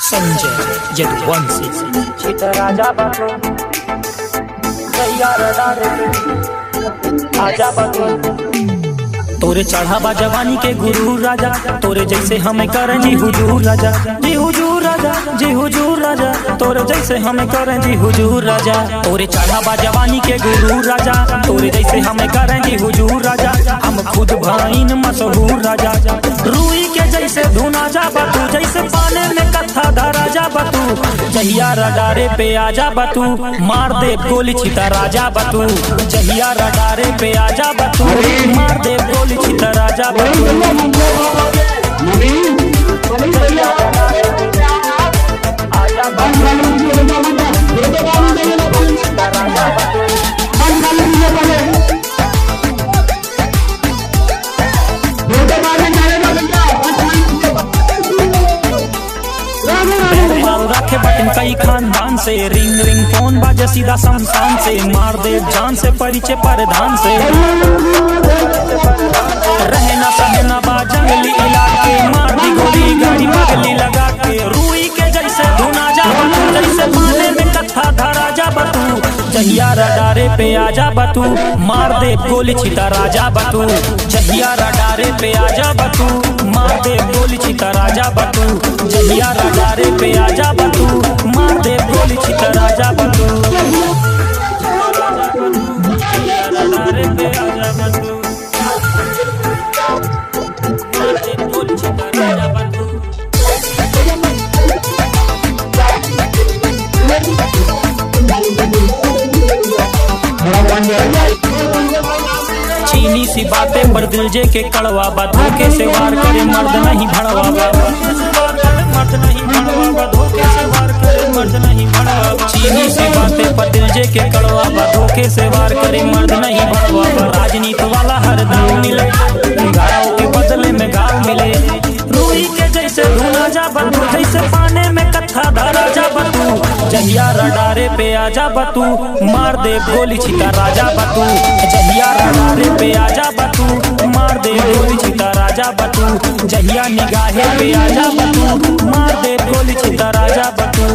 संजय यदुवंशी राजा बाबू आजा बाबू तोरे चढ़ावा जवानी के गुरु राजा, तोरे जैसे हमें करें जी हुजूर राजा, जी हुजूर राजा, जी हुजूर राजा, तोरे जैसे हमें करें जी हुजूर राजा। तोरे चढ़ावा जवानी के गुरु राजा, तोरे जैसे हमें करें जी हुजूर राजा। हम खुद भाईन मशहूर राजा, रूई के जैसे धुना जा बतू, जैसे पाने में कथा धरा जा बतू। जहिया रडारे पे आजा बतू, मार दे गोली छिता राजा बतू। जहिया रडारे पे आजा बतू, मार दे गोली छिता राजा बतू। रखे बटन कई खानदान से, रिंग रिंग फोन बाजे सीधा शमशान से। मार दे जान से परिचय परधान से, रहना सहना बा जंगली इलाके। मार दी गोली गाड़ी पगली लगा के, रूई के जैसे धुना जा बतू, जैसे पाने में कथा धरा जा बतू। जहिया रडारे पे आजा बतू, मार दे गोली छिता राजा बतू। जहिया रडारे पे आजा बतू, मार दे गोली छिता राजा बतू। जहिया रडारे पे आजा बतू, मार दे गोली छिता राजा बतू। रडारे पे आजा बतू, मार दे गोली छिता राजा बतू। चीनी सी बातें पर दिल जे के कड़वा बा, धोखे से वार करे मर्द नहीं भड़वा बा। मर्द नहीं भड़वा बा, धोखे से वार करे मर्द नहीं भड़वा बा। चीनी सी बातें पर दिल जे के कड़वा बा, धोखे से वार करे मर्द नहीं भड़वा बा। राजनीति वाला हर दाव मिले, गाँव के बदले में गाँव मिले। रूई के जैसे धुना जा बतू, जैसे पाने में कथा धरा जा बतू। जहिया रडारे पे आजा बतू, मार दे गोली छिता राजा बतू। जहिया रडारे पे आजा बतू, मार दे गोली छिता राजा बतू। जहिया निगाहे पे आजा बतू, मार दे गोली छिता राजा बतू।